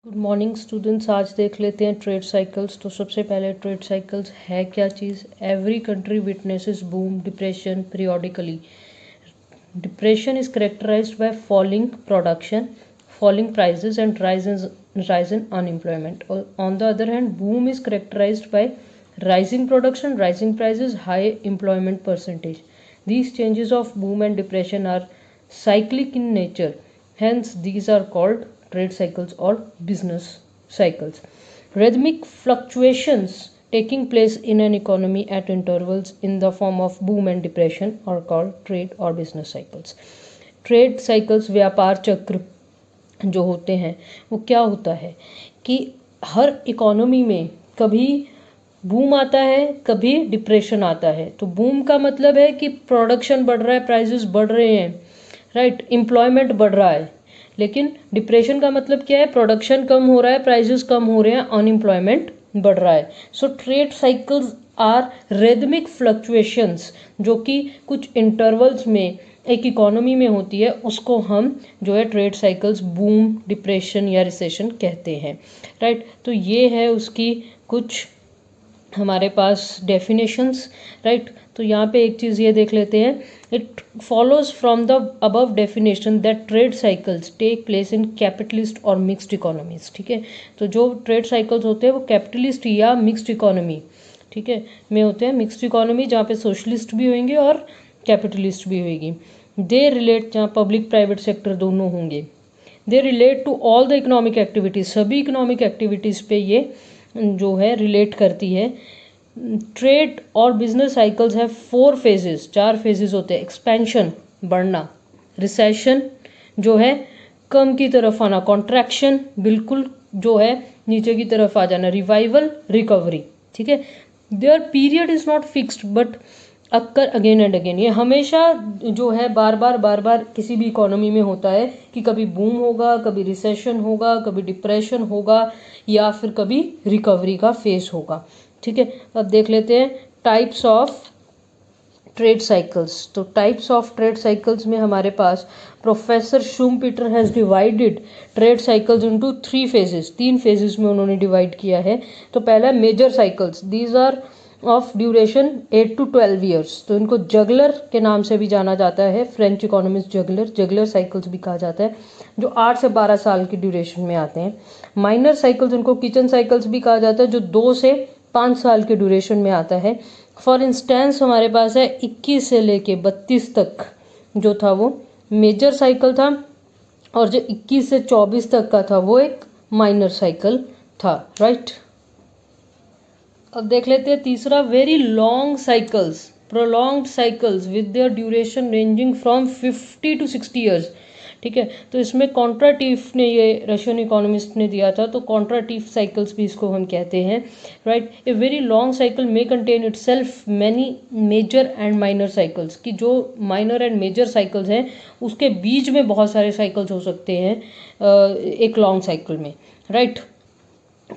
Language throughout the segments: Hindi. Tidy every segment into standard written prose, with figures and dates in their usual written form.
Good morning students. आज देख लेते हैं ट्रेड साइकिल्स। तो सबसे पहले ट्रेड साइकिल्स है क्या चीज़। Every country witnesses boom depression periodically. Depression is characterised by falling production, falling prices and rise in unemployment. On the other hand, boom is characterized by rising production, rising prices, high employment percentage. These changes of boom and depression are cyclic in nature. Hence, these are called trade cycles or business cycles. Rhythmic fluctuations taking place in an economy at intervals in the form of boom and depression are called trade or business cycles. Trade cycles व्यापार चक्र जो होते हैं वो क्या होता है कि हर इकोनॉमी में कभी बूम आता है, कभी डिप्रेशन आता है। तो बूम का मतलब है कि प्रोडक्शन बढ़ रहा है, प्राइसेस बढ़ रहे हैं, राइट, एम्प्लॉयमेंट बढ़ रहा है। लेकिन डिप्रेशन का मतलब क्या है, प्रोडक्शन कम हो रहा है, प्राइसेस कम हो रहे हैं, अनएम्प्लॉयमेंट बढ़ रहा है। So trade cycles are rhythmic fluctuations जो कि कुछ इंटरवल्स में एक इकोनॉमी में होती है, उसको हम जो है ट्रेड साइकिल्स बूम डिप्रेशन या रिसेशन कहते हैं, राइट। तो ये है उसकी कुछ हमारे पास डेफिनेशंस, राइट। तो यहाँ पे एक चीज़ ये देख लेते हैं, it follows from the above definition that trade cycles take place in capitalist और मिक्स्ड इकोनॉमीज। ठीक है, तो जो ट्रेड साइकिल्स होते हैं वो कैपिटलिस्ट या मिक्स्ड इकोनॉमी, ठीक है, में होते हैं। मिक्स्ड इकोनॉमी जहाँ पे सोशलिस्ट भी होंगे और कैपिटलिस्ट भी होगी। दे रिलेट, जहाँ पब्लिक प्राइवेट सेक्टर दोनों होंगे। They relate to all the economic activities, सभी इकोनॉमिक एक्टिविटीज़ पे ये जो है रिलेट करती है। ट्रेड और बिजनेस साइकिल्स है 4 फेजेस, 4 फेजेस होते हैं। एक्सपेंशन बढ़ना, रिसेशन जो है कम की तरफ आना, कॉन्ट्रैक्शन बिल्कुल जो है नीचे की तरफ आ जाना, रिवाइवल रिकवरी। ठीक है, there period is not fixed but occur again and again. ये हमेशा जो है बार बार किसी भी इकोनॉमी में होता है कि कभी बूम होगा, कभी रिसेशन होगा, कभी डिप्रेशन होगा या फिर कभी रिकवरी का फेस होगा। ठीक है, अब देख लेते हैं टाइप्स ऑफ ट्रेड साइकिल्स। तो टाइप्स ऑफ ट्रेड साइकिल्स में हमारे पास professor Schumpeter has divided trade cycles into 3 phases, 3 phases में उन्होंने डिवाइड किया है। तो पहला major cycles, these are of duration 8 to 12 years. तो इनको जगलर के नाम से भी जाना जाता है, फ्रेंच इकोनॉमिस्ट जगलर साइकिल्स भी कहा जाता है, जो 8 से 12 साल की ड्यूरेशन में आते हैं। माइनर साइकिल्स, इनको किचन साइकिल्स भी कहा जाता है, जो 2 से 5 साल के ड्यूरेशन में आता है। फॉर इंस्टेंस हमारे पास है 21 से लेके 32 तक जो था वो मेजर साइकिल था, और जो 21 से 24 तक का था वो एक माइनर साइकिल था, राइट। अब देख लेते हैं तीसरा, very long cycles, prolonged cycles with their duration ranging from 50 to 60 years. ठीक है, तो इसमें कॉन्ट्राटिफ ने, ये रशियन इकोनॉमिस्ट ने दिया था, तो कॉन्ट्राटिफ साइकिल्स भी इसको हम कहते हैं, right. A very long cycle may contain itself many major and minor cycles, कि जो माइनर एंड मेजर साइकिल्स हैं उसके बीच में बहुत सारे साइकिल्स हो सकते हैं एक लॉन्ग साइकिल में, राइट।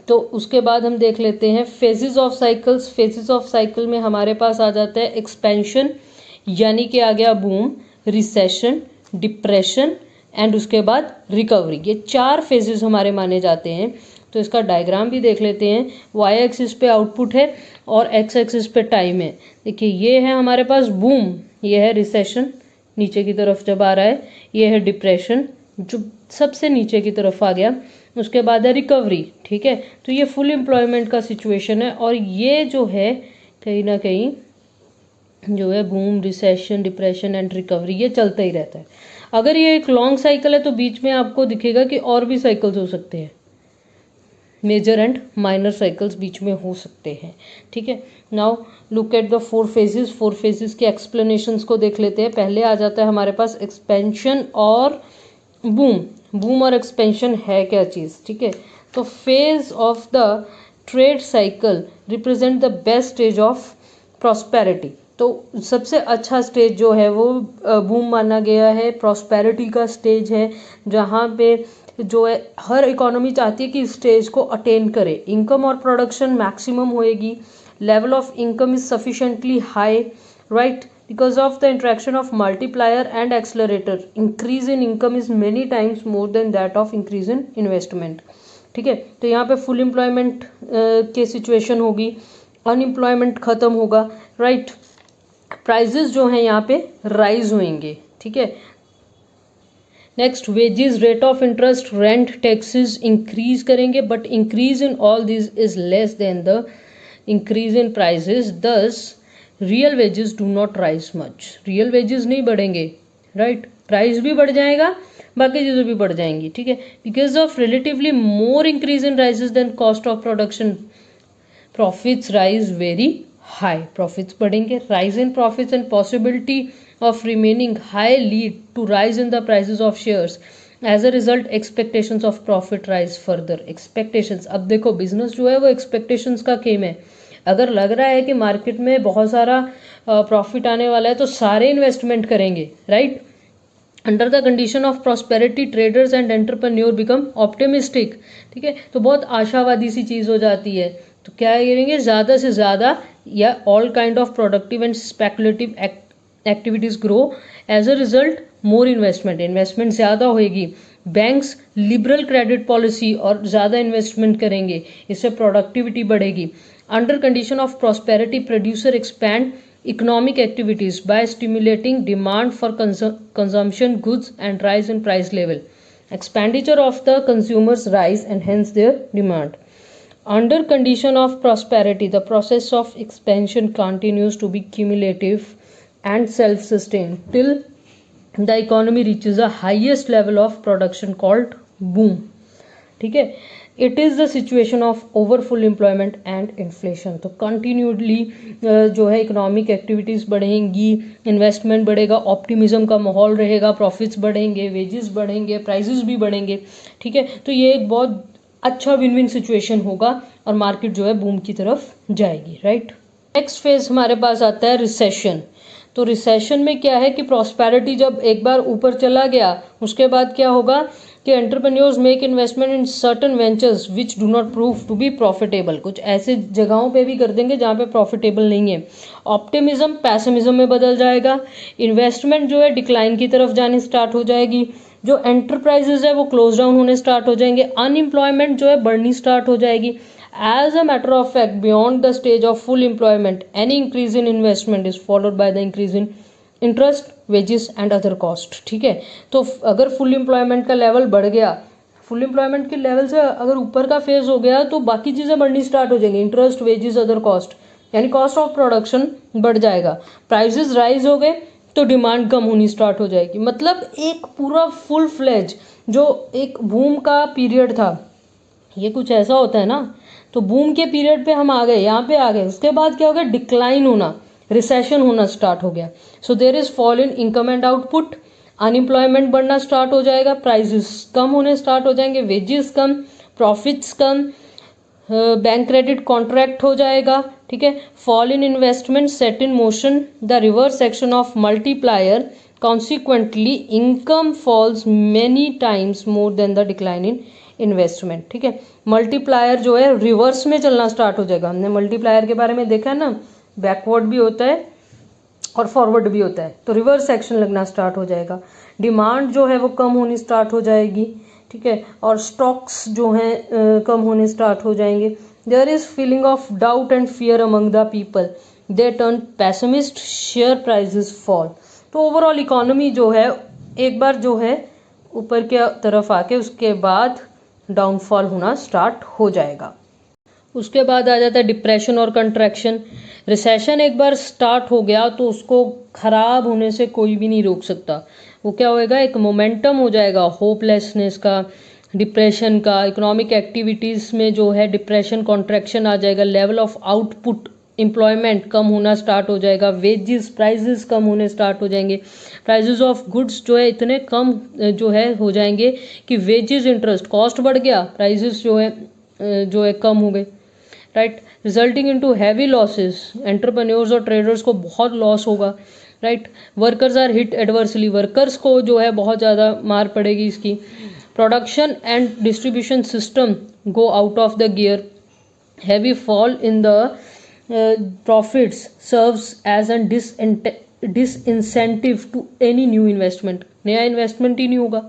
तो उसके बाद हम देख लेते हैं phases of cycles. Phases of cycle में हमारे पास आ जाता है एक्सपेंशन, यानी कि आ गया बूम, रिसेशन, डिप्रेशन एंड उसके बाद रिकवरी। ये 4 फेजेस हमारे माने जाते हैं। तो इसका डायग्राम भी देख लेते हैं। वाई एक्सिस पे आउटपुट है और एक्स एक्सिस पे टाइम है। देखिए, ये है हमारे पास बूम, ये है रिसेशन नीचे की तरफ जब आ रहा है, ये है डिप्रेशन जो सबसे नीचे की तरफ आ गया, उसके बाद है रिकवरी। ठीक है, तो ये फुल एम्प्लॉयमेंट का सिचुएशन है, और ये जो है कहीं ना कहीं जो है boom, recession, depression and recovery ये चलता ही रहता है। अगर ये एक लॉन्ग साइकिल है तो बीच में आपको दिखेगा कि और भी साइकिल्स हो सकते हैं, मेजर एंड माइनर साइकिल्स बीच में हो सकते हैं। ठीक है, now look at the 4 phases. 4 phases के एक्सप्लेनेशंस को देख लेते हैं। पहले आ जाता है हमारे पास एक्सपेंशन और बूम। बूम और एक्सपेंशन है क्या चीज़, ठीक है। तो phase of the trade cycle represent the best stage of prosperity. तो सबसे अच्छा स्टेज जो है वो बूम माना गया है, प्रॉस्पेरिटी का स्टेज है, जहाँ पे जो है हर इकोनॉमी चाहती है कि इस स्टेज को अटेन करे। इनकम और प्रोडक्शन मैक्सिमम होएगी, level of income is sufficiently high, right, because of the interaction of multiplier and accelerator. Increase in income is many times more than that of increase in investment. ठीक है। तो यहाँ पे फुल एम्प्लॉयमेंट के सिचुएशन होगी, अनएम्प्लॉयमेंट खत्म होगा, राइट। प्राइजेस जो हैं यहाँ पे राइज होंगे, ठीक है। Next, wages, rate of interest, rent, taxes increase करेंगे, but increase in all this is less than the increase in prices, thus real wages do not rise much. Real wages नहीं बढ़ेंगे, राइट। प्राइस भी बढ़ जाएगा, बाकी चीज़ें भी बढ़ जाएंगी, ठीक है। Because of relatively more increase in rises than cost of production, profits rise very high. Profits बढ़ेंगे, rise in profits and possibility of remaining high lead to rise in the prices of shares. As a result, expectations of profit rise further. Expectations, अब देखो बिजनेस जो है वो एक्सपेक्टेशंस का गेम है। अगर लग रहा है कि मार्केट में बहुत सारा प्रॉफिट आने वाला है तो सारे इन्वेस्टमेंट करेंगे, right. Under the condition of prosperity, traders and entrepreneur become optimistic, ठीक है। तो बहुत आशावादी सी चीज़ हो जाती है, तो क्या करेंगे, ज़्यादा से ज़्यादा या all kind of productive and speculative activities grow. As a result more investment ज़्यादा होएगी। बैंक्स लिबरल क्रेडिट पॉलिसी और ज़्यादा इन्वेस्टमेंट करेंगे, इससे प्रोडक्टिविटी बढ़ेगी। Under condition of prosperity, producer expand economic activities by stimulating demand for consumption goods and rise in price level. Expenditure of the consumers rise and hence their demand. Under condition of prosperity, the process of expansion continues to be cumulative and self-sustained till the economy reaches the highest level of production called boom. ठीक है. It is the situation of over full employment and inflation. तो continually जो है इकोनॉमिक एक्टिविटीज़ बढ़ेंगी, इन्वेस्टमेंट बढ़ेगा, ऑप्टिमिज्म का माहौल रहेगा, प्रॉफिट्स बढ़ेंगे, वेजेस बढ़ेंगे, प्राइजेस भी बढ़ेंगे, ठीक है. तो ये एक बहुत अच्छा विन विन सिचुएशन होगा और मार्केट जो है बूम की तरफ जाएगी, राइट. नेक्स्ट फेज हमारे पास आता है रिसेशन. तो रिसेशन में क्या है कि प्रॉस्पेरिटी जब एक बार ऊपर चला गया, उसके बाद क्या होगा कि entrepreneurs make investment in certain ventures which do not prove to be profitable. कुछ ऐसे जगहों पे भी कर देंगे जहाँ पे प्रॉफिटेबल नहीं है. ऑप्टिमिज्म पैसिमिज्म में बदल जाएगा. इन्वेस्टमेंट जो है डिक्लाइन की तरफ जानी स्टार्ट हो जाएगी. जो एंटरप्राइजेज है वो क्लोज डाउन होने स्टार्ट हो जाएंगे. अनएम्प्लॉयमेंट जो है बढ़नी स्टार्ट हो जाएगी. As a matter of fact, beyond the stage of full employment, any increase in investment is followed by the increase in interest, wages and other cost. ठीक है. तो अगर फुल एम्प्लॉयमेंट का लेवल बढ़ गया, फुल एम्प्लॉयमेंट के लेवल से अगर ऊपर का फेज हो गया तो बाकी चीज़ें बढ़नी स्टार्ट हो जाएंगी. इंटरेस्ट, वेजेस, अदर कॉस्ट, यानी कॉस्ट ऑफ प्रोडक्शन बढ़ जाएगा. प्राइजेस राइज हो गए तो डिमांड कम होनी स्टार्ट हो जाएगी. मतलब एक पूरा फुल फ्लेज जो एक बूम का पीरियड था, ये कुछ ऐसा होता है ना. तो बूम के पीरियड पे हम आ गए, यहाँ पे आ गए. उसके बाद क्या हो गया, डिक्लाइन होना, रिसेशन होना स्टार्ट हो गया. So there is fall in income and output. Unemployment बढ़ना स्टार्ट हो जाएगा. प्राइजेस कम होने स्टार्ट हो जाएंगे. वेजेस कम, प्रॉफिट्स कम, बैंक क्रेडिट कॉन्ट्रैक्ट हो जाएगा. ठीक है. Fall in investment set in motion the reverse action of multiplier. Consequently income falls many times more than the decline in investment. ठीक है. मल्टीप्लायर जो है रिवर्स में चलना स्टार्ट हो जाएगा. हमने मल्टीप्लायर के बारे में देखा है ना, बैकवर्ड भी होता है और फॉरवर्ड भी होता है. तो रिवर्स एक्शन लगना स्टार्ट हो जाएगा. डिमांड जो है वो कम होनी स्टार्ट हो जाएगी. ठीक है. और स्टॉक्स जो हैं कम होने स्टार्ट हो जाएंगे. There is feeling of doubt and fear among the people. They turn pessimist. Share prices fall. तो ओवरऑल इकोनॉमी जो है एक बार जो है ऊपर के तरफ आके उसके बाद डाउनफॉल होना स्टार्ट हो जाएगा. उसके बाद आ जाता है डिप्रेशन और कंट्रैक्शन. रिसेशन एक बार स्टार्ट हो गया तो उसको खराब होने से कोई भी नहीं रोक सकता. वो क्या होएगा, एक मोमेंटम हो जाएगा होपलेसनेस का, डिप्रेशन का. इकोनॉमिक एक्टिविटीज़ में जो है डिप्रेशन, कॉन्ट्रैक्शन आ जाएगा. लेवल ऑफ आउटपुट, एम्प्लॉयमेंट कम होना स्टार्ट हो जाएगा. वेजेस, प्राइजेस कम होने स्टार्ट हो जाएंगे. प्राइजेस ऑफ गुड्स जो है इतने कम जो है हो जाएंगे कि वेजेस, इंटरेस्ट, कॉस्ट बढ़ गया, प्राइजेस जो है कम हो गए, right. Resulting into heavy losses. Entrepreneurs और ट्रेडर्स को बहुत लॉस होगा, right. Workers are hit adversely. Workers को जो है बहुत ज़्यादा मार पड़ेगी इसकी. Production and distribution system go out of the gear. Heavy fall in the profits serves as a disincentive to any new investment. नया इन्वेस्टमेंट ही नहीं होगा.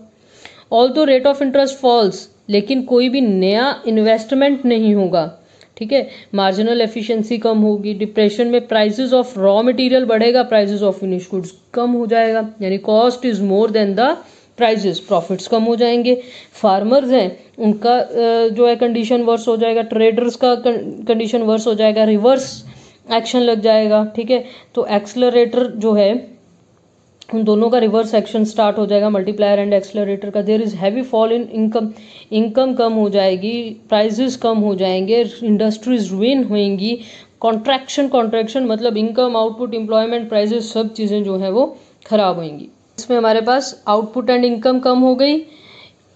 Although rate of interest falls, लेकिन कोई भी नया इन्वेस्टमेंट नहीं होगा। ठीक है, मार्जिनल एफिशिएंसी कम होगी। डिप्रेशन में प्राइसेस ऑफ रॉ मटेरियल बढ़ेगा, प्राइसेस ऑफ फिनिश गुड्स कम हो जाएगा, यानी cost is more than the prices, profits कम हो जाएंगे। फार्मर्स हैं उनका जो है कंडीशन वर्स हो जाएगा, ट्रेडर्स का कंडीशन वर्स हो जाएगा, रिवर्स एक्शन लग जाएगा। ठीक है, तो एक्सलरेटर जो है उन दोनों का रिवर्स एक्शन स्टार्ट हो जाएगा, मल्टीप्लायर एंड एक्सलरेटर का। There is heavy fall in income, income कम हो जाएगी, प्राइसेस कम हो जाएंगे, इंडस्ट्रीज रुइन होंगी। कॉन्ट्रैक्शन मतलब इनकम, आउटपुट, एम्प्लॉयमेंट, प्राइसेस सब चीज़ें जो है वो खराब होंगी। इसमें हमारे पास आउटपुट एंड इनकम कम हो गई,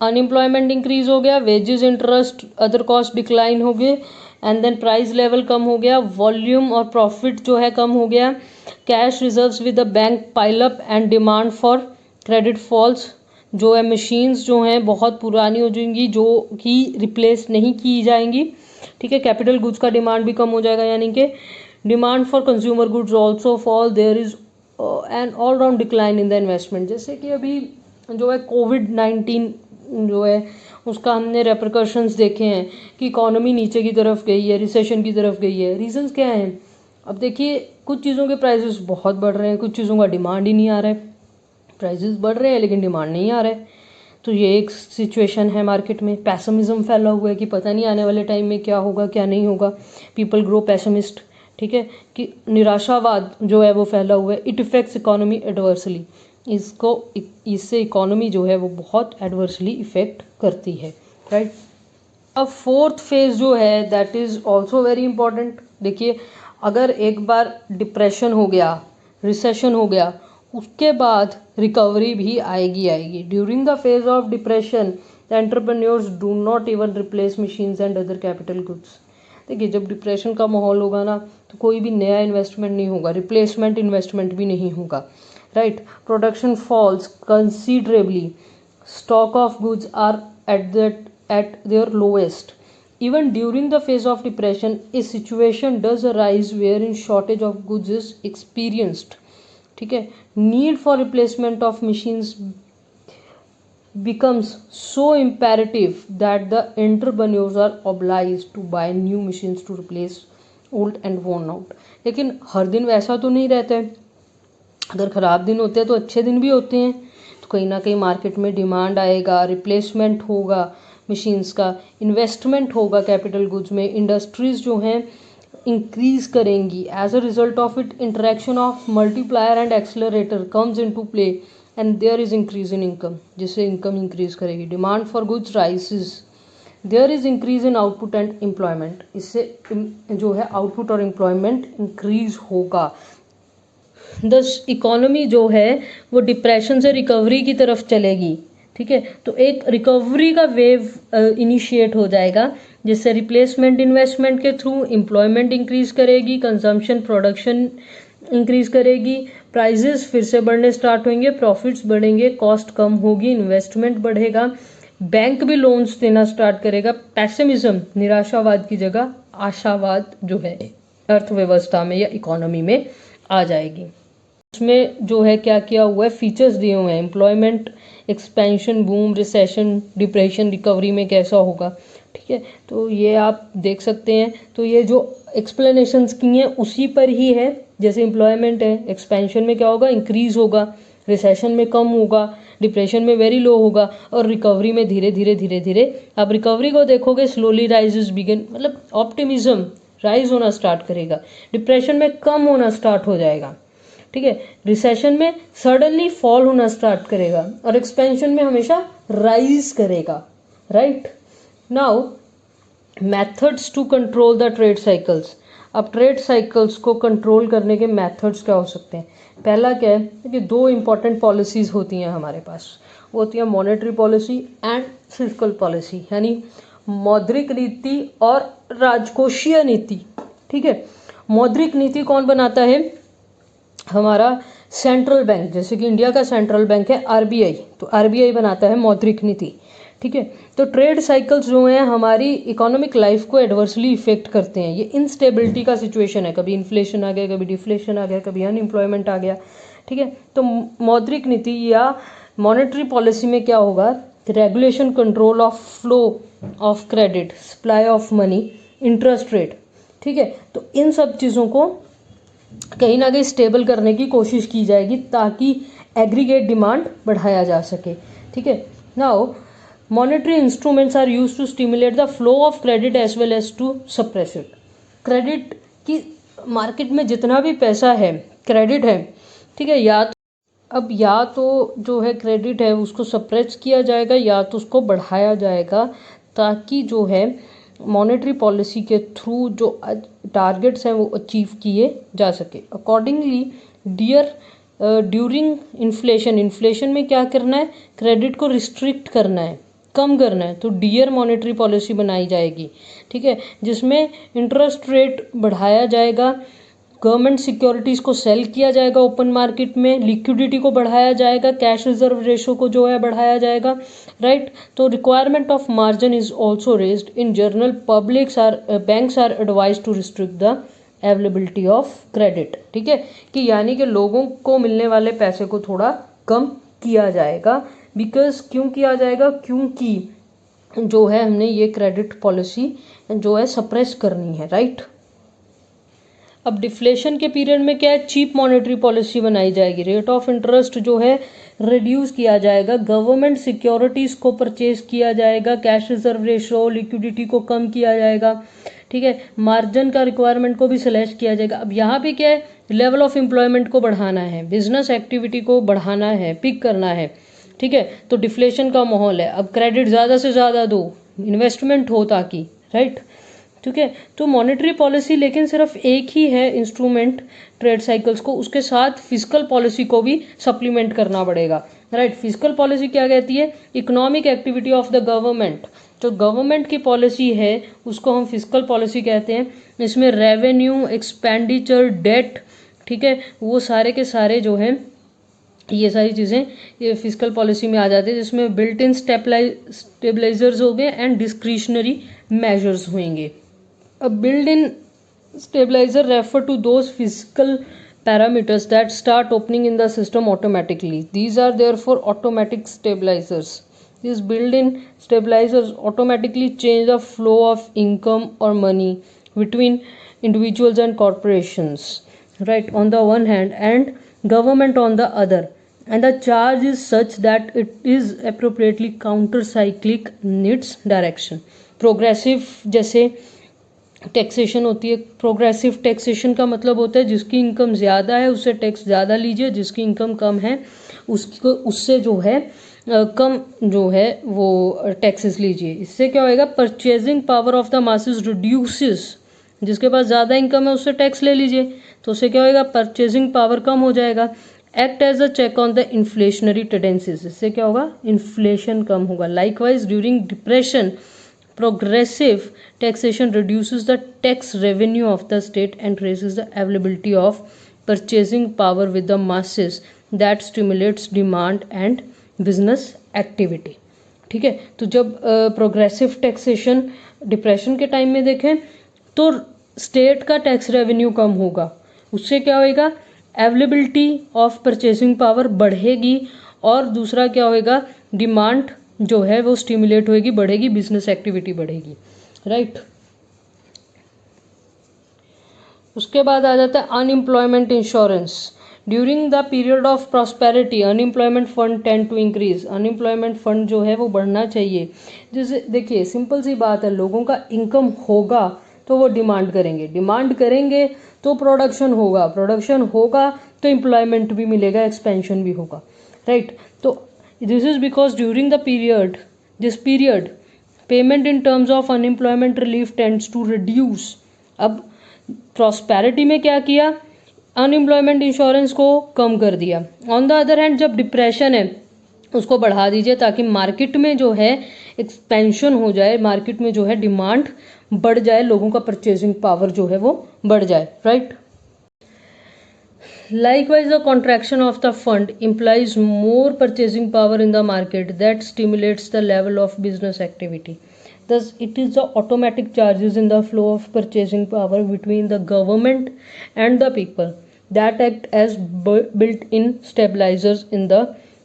अनएम्प्लॉयमेंट इंक्रीज हो गया, wages, interest, other cost decline हो गए, एंड देन प्राइस लेवल कम हो गया, वॉल्यूम और प्रॉफिट जो है कम हो गया, cash reserves with the bank pile up and demand for credit falls. जो है मशीन्स जो हैं बहुत पुरानी हो जाएंगी, जो कि रिप्लेस नहीं की जाएंगी। ठीक है, कैपिटल गुड्स का डिमांड भी कम हो जाएगा, यानी कि demand for consumer goods also fall, there is an all round decline in the investment. जैसे कि अभी जो है कोविड-19 जो है उसका हमने रेपरकशंस देखे हैं कि इकोनॉमी नीचे की तरफ गई है, रिसेशन की तरफ गई है। रीजंस क्या हैं? अब देखिए, कुछ चीज़ों के प्राइसेस बहुत बढ़ रहे हैं, कुछ चीज़ों का डिमांड ही नहीं आ रहा है। प्राइसेस बढ़ रहे हैं लेकिन डिमांड नहीं आ रहा है, तो ये एक सिचुएशन है मार्केट में। पैसिमिज्म फैला हुआ है कि पता नहीं आने वाले टाइम में क्या होगा क्या नहीं होगा। People grow pessimist. ठीक है, कि निराशावाद जो है वो फैला हुआ है। इट इफेक्ट्स इकोनॉमी एडवर्सली, इससे इकोनॉमी जो है वो बहुत एडवर्सली इफेक्ट करती है। राइट, अब फोर्थ फेज जो है that is also very important. देखिए, अगर एक बार डिप्रेशन हो गया, रिसेशन हो गया, उसके बाद रिकवरी भी आएगी। During the phase of depression the entrepreneurs do not even replace machines and other capital goods. देखिए, जब डिप्रेशन का माहौल होगा ना तो कोई भी नया इन्वेस्टमेंट नहीं होगा, रिप्लेसमेंट इन्वेस्टमेंट भी नहीं होगा। Right, production falls considerably, stock of goods are at their lowest. Even during the phase of depression, a situation does arise wherein shortage of goods is experienced. ठीक है, need for replacement of machines becomes so imperative that the entrepreneurs are obliged to buy new machines to replace old and worn out. लेकिन हर दिन वैसा तो नहीं रहता है, अगर ख़राब दिन होते हैं तो अच्छे दिन भी होते हैं, तो कहीं ना कहीं मार्केट में डिमांड आएगा, रिप्लेसमेंट होगा मशीन्स का, इन्वेस्टमेंट होगा कैपिटल गुड्स में, इंडस्ट्रीज़ जो हैं इंक्रीज करेंगी। As a result of it interaction of multiplier and accelerator comes into play and there is increase in income, जिससे इनकम इंक्रीज करेगी। Demand for goods rises, there is increase in output and employment, इससे जो है आउटपुट और एम्प्लॉयमेंट इंक्रीज होगा। दस इकोनॉमी जो है वो डिप्रेशन से रिकवरी की तरफ चलेगी। ठीक है, तो एक रिकवरी का वेव इनिशिएट हो जाएगा, जिससे रिप्लेसमेंट इन्वेस्टमेंट के थ्रू एम्प्लॉयमेंट इंक्रीज करेगी, कंजम्पशन प्रोडक्शन इंक्रीज करेगी, प्राइजेस फिर से बढ़ने स्टार्ट होंगे, प्रॉफिट्स बढ़ेंगे, कॉस्ट कम होगी, इन्वेस्टमेंट बढ़ेगा, बैंक भी लोन्स देना स्टार्ट करेगा। पैसिमिज्म, निराशावाद की जगह आशावाद जो है अर्थव्यवस्था में या इकोनॉमी में आ जाएगी। इसमें जो है क्या किया हुआ है, फीचर्स दिए हुए हैं, employment expansion, boom, recession, depression, recovery में कैसा होगा। ठीक है, तो ये आप देख सकते हैं। तो ये जो एक्सप्लेनेशंस की हैं उसी पर ही है। जैसे एम्प्लॉयमेंट है, एक्सपेंशन में क्या होगा, इंक्रीज होगा, रिसेशन में कम होगा, डिप्रेशन में वेरी लो होगा, और रिकवरी में धीरे धीरे आप रिकवरी को देखोगे, स्लोली राइजेस बिगिन, मतलब ऑप्टिमिज्म राइज होना स्टार्ट करेगा, डिप्रेशन में कम होना स्टार्ट हो जाएगा। ठीक है, रिसेशन में सडनली फॉल होना स्टार्ट करेगा, और एक्सपेंशन में हमेशा राइज करेगा। Right, now methods to control the trade cycles. अब ट्रेड साइकिल्स को कंट्रोल करने के मेथड्स क्या हो सकते हैं? पहला क्या है कि दो इंपॉर्टेंट पॉलिसीज़ होती हैं हमारे पास, वो होती है monetary policy and fiscal policy, यानी मौद्रिक नीति और राजकोषीय नीति। ठीक है, मौद्रिक नीति कौन बनाता है? हमारा सेंट्रल बैंक, जैसे कि इंडिया का सेंट्रल बैंक है आरबीआई, तो आरबीआई बनाता है मौद्रिक नीति। ठीक है, तो ट्रेड साइकिल्स जो हैं हमारी इकोनॉमिक लाइफ को एडवर्सली इफेक्ट करते हैं। ये इनस्टेबिलिटी का सिचुएशन है, कभी इन्फ्लेशन आ गया, कभी डिफ्लेशन आ गया, कभी अनएम्प्लॉयमेंट आ गया। ठीक है, तो मौद्रिक नीति या मॉनेटरी पॉलिसी में क्या होगा regulation control of flow of credit, supply of money, interest rate, ठीक है। तो इन सब चीज़ों को कहीं ना कहीं स्टेबल करने की कोशिश की जाएगी ताकि एग्रीगेट डिमांड बढ़ाया जा सके, ठीक है। Now monetary instruments are use to stimulate the flow of credit as well as to suppress it. Credit की मार्केट में जितना भी पैसा है, क्रेडिट है, ठीक है, या तो जो है क्रेडिट है उसको सप्रेस किया जाएगा या तो उसको बढ़ाया जाएगा ताकि जो है मॉनेटरी पॉलिसी के थ्रू जो टारगेट्स हैं वो अचीव किए जा सके। अकॉर्डिंगली ड्यूरिंग इन्फ्लेशन में क्या करना है, क्रेडिट को रिस्ट्रिक्ट करना है, कम करना है, तो डियर मॉनेटरी पॉलिसी बनाई जाएगी, ठीक है, जिसमें इंटरेस्ट रेट बढ़ाया जाएगा, गवर्नमेंट सिक्योरिटीज़ को सेल किया जाएगा ओपन मार्केट में, लिक्विडिटी को बढ़ाया जाएगा, कैश रिजर्व रेशो को जो है बढ़ाया जाएगा, राइट। तो requirement of margin is also raised in general, banks are advise to restrict the availability of credit, ठीक है, कि यानी कि लोगों को मिलने वाले पैसे को थोड़ा कम किया जाएगा। बिकॉज क्यों किया जाएगा, क्योंकि जो है हमने ये क्रेडिट पॉलिसी जो है सप्रेस करनी है, राइट। अब डिफ्लेशन के पीरियड में क्या है, चीप मॉनेटरी पॉलिसी बनाई जाएगी, रेट ऑफ इंटरेस्ट जो है रिड्यूस किया जाएगा, गवर्नमेंट सिक्योरिटीज़ को परचेज किया जाएगा, कैश रिजर्व रेशो, लिक्विडिटी को कम किया जाएगा, ठीक है, मार्जिन का रिक्वायरमेंट को भी स्लैश किया जाएगा। अब यहाँ पे क्या है, लेवल ऑफ एम्प्लॉयमेंट को बढ़ाना है, बिजनेस एक्टिविटी को बढ़ाना है, पिक करना है, ठीक है। तो डिफ्लेशन का माहौल है, अब क्रेडिट ज़्यादा से ज़्यादा दो, इन्वेस्टमेंट हो ताकि, राइट, ठीक है। तो मॉनेटरी पॉलिसी लेकिन सिर्फ एक ही है इंस्ट्रूमेंट ट्रेड साइकिल्स को, उसके साथ फिजिकल पॉलिसी को भी सप्लीमेंट करना पड़ेगा, राइट। फिजिकल पॉलिसी क्या कहती है, economic activity of the government, जो गवर्नमेंट की पॉलिसी है उसको हम फिजिकल पॉलिसी कहते हैं। इसमें रेवेन्यू, एक्सपेंडिचर, डेट, ठीक है, वो सारे के सारे जो हैं ये सारी चीज़ें ये फिजिकल पॉलिसी में आ जाती है, जिसमें बिल्ट इन स्टेबलाइजर्स हो गए एंड डिस्क्रिशनरी मेजर्स होंगे। A built-in stabilizer refer to those physical parameters that start opening in the system automatically. These are therefore automatic stabilizers. These built-in stabilizers automatically change the flow of income or money between individuals and corporations, right, on the one hand, and government on the other. And the charge is such that it is appropriately counter-cyclic in its direction. Progressive जैसे टैक्सेशन होती है, प्रोग्रेसिव टैक्सेशन का मतलब होता है जिसकी इनकम ज़्यादा है उससे टैक्स ज़्यादा लीजिए, जिसकी इनकम कम है उससे जो है कम जो है वो टैक्सेस लीजिए। इससे क्या होएगा, purchasing power of the masses reduces, जिसके पास ज़्यादा इनकम है उससे टैक्स ले लीजिए, तो उससे क्या होएगा, परचेजिंग पावर कम हो जाएगा। Act as a check on the inflationary tendencies, इससे क्या होगा, इन्फ्लेशन कम होगा। Likewise during depression, progressive taxation reduces the tax revenue of the state and raises the availability of purchasing power with the masses that stimulates demand and business activity, ठीक है। तो जब प्रोग्रेसिव टैक्सेशन डिप्रेशन के टाइम में देखें तो स्टेट का टैक्स रेवेन्यू कम होगा, उससे क्या होएगा, अवेलेबिलिटी ऑफ परचेसिंग पावर बढ़ेगी, और दूसरा क्या होएगा, डिमांड जो है वो स्टिमुलेट होएगी, बढ़ेगी, बिजनेस एक्टिविटी बढ़ेगी, राइट। उसके बाद आ जाता है unemployment insurance. During the period of prosperity unemployment fund tend to increase, unemployment fund जो है वो बढ़ना चाहिए। जैसे देखिए सिंपल सी बात है, लोगों का इनकम होगा तो वो डिमांड करेंगे तो प्रोडक्शन होगा तो एम्प्लॉयमेंट भी मिलेगा, एक्सपेंशन भी होगा, राइट। तो this is because during this period payment in terms of unemployment relief tends to reduce। अब prosperity में क्या किया, अनएम्प्लॉयमेंट इंश्योरेंस को कम कर दिया। ऑन द अदर हैंड जब डिप्रेशन है उसको बढ़ा दीजिए ताकि मार्केट में जो है एक्सपेंशन हो जाए, मार्केट में जो है डिमांड बढ़ जाए, लोगों का परचेजिंग पावर जो है वो बढ़ जाए, right. Likewise, the contraction of the fund implies more purchasing power in the market that stimulates the level of business activity. Thus, it is the automatic charges in the flow of purchasing power between the government and the people that act as built-in stabilizers in the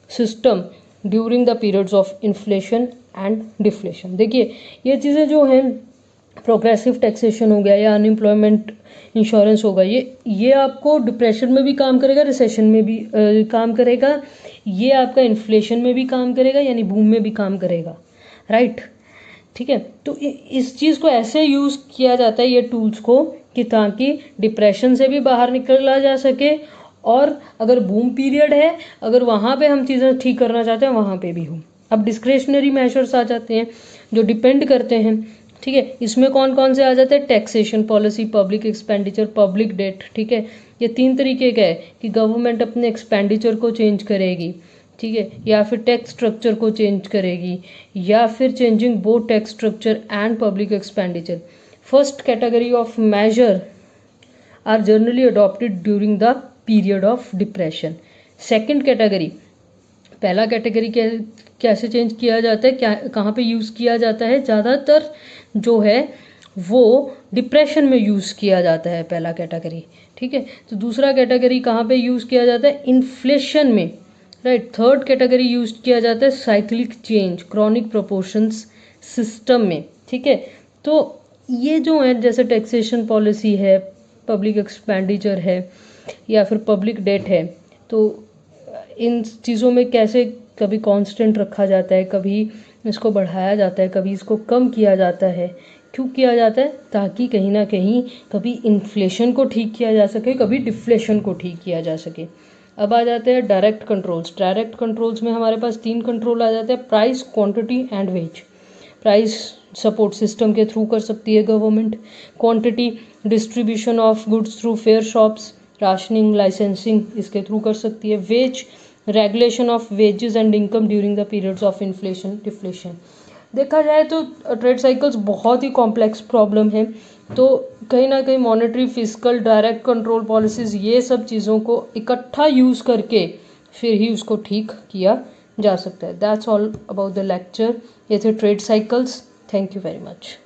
system during the periods of inflation and deflation. देखिए ये चीज़ें जो हैं, प्रोग्रेसिव टैक्सेशन हो गया या अनएम्प्लॉयमेंट इंश्योरेंस होगा, ये आपको डिप्रेशन में भी काम करेगा, रिसेशन में भी काम करेगा, ये आपका इन्फ्लेशन में भी काम करेगा, यानी बूम में भी काम करेगा, राइट। ठीक है, तो इस चीज़ को ऐसे यूज़ किया जाता है ये टूल्स को कि ताकि डिप्रेशन से भी बाहर निकला जा सके, और अगर बूम पीरियड है, अगर वहाँ पे हम चीज़ें ठीक करना चाहते हैं वहाँ पे भी हो। अब डिस्क्रिशनरी मेजर्स आ जाते हैं जो डिपेंड करते हैं, ठीक है। इसमें कौन कौन से आ जाते हैं? Taxation policy, public expenditure, public debt. ठीक है, ये 3 तरीके का है कि गवर्नमेंट अपने एक्सपेंडिचर को चेंज करेगी, ठीक है, या फिर टैक्स स्ट्रक्चर को चेंज करेगी, या फिर changing both tax structure and public expenditure. First category of measure are generally adopted during the period of depression. Second category, पहला कैटेगरी कैसे चेंज किया जाता है, क्या कहाँ पे यूज़ किया जाता है? ज़्यादातर जो है वो डिप्रेशन में यूज़ किया जाता है पहला कैटेगरी, ठीक है। तो दूसरा कैटेगरी कहाँ पे यूज़ किया जाता है? इन्फ्लेशन में, राइट। थर्ड कैटेगरी यूज़ किया जाता है cyclic change, chronic proportions system में, ठीक है। तो ये जो है जैसे टैक्सेशन पॉलिसी है, पब्लिक एक्सपेंडिचर है, या फिर पब्लिक डेट है, तो इन चीज़ों में कैसे कभी कांस्टेंट रखा जाता है, कभी इसको बढ़ाया जाता है, कभी इसको कम किया जाता है। क्यों किया जाता है? ताकि कहीं ना कहीं कभी इन्फ्लेशन को ठीक किया जा सके, कभी डिफ्लेशन को ठीक किया जा सके। अब आ जाते हैं डायरेक्ट कंट्रोल्स। डायरेक्ट कंट्रोल्स में हमारे पास 3 कंट्रोल आ जाते हैं: price, quantity and wage. Price support system के थ्रू कर सकती है government. Quantity, distribution of goods through fair shops, rationing, licensing, इसके थ्रू कर सकती है। Wage, regulation of wages and income during the periods of inflation, deflation. देखा जाए तो ट्रेड साइकिल्स बहुत ही कॉम्प्लेक्स प्रॉब्लम है, तो कहीं ना कहीं monetary, physical, direct control policies, ये सब चीज़ों को इकट्ठा यूज़ करके फिर ही उसको ठीक किया जा सकता है। That's all about the lecture. ये थे trade cycles. Thank you very much.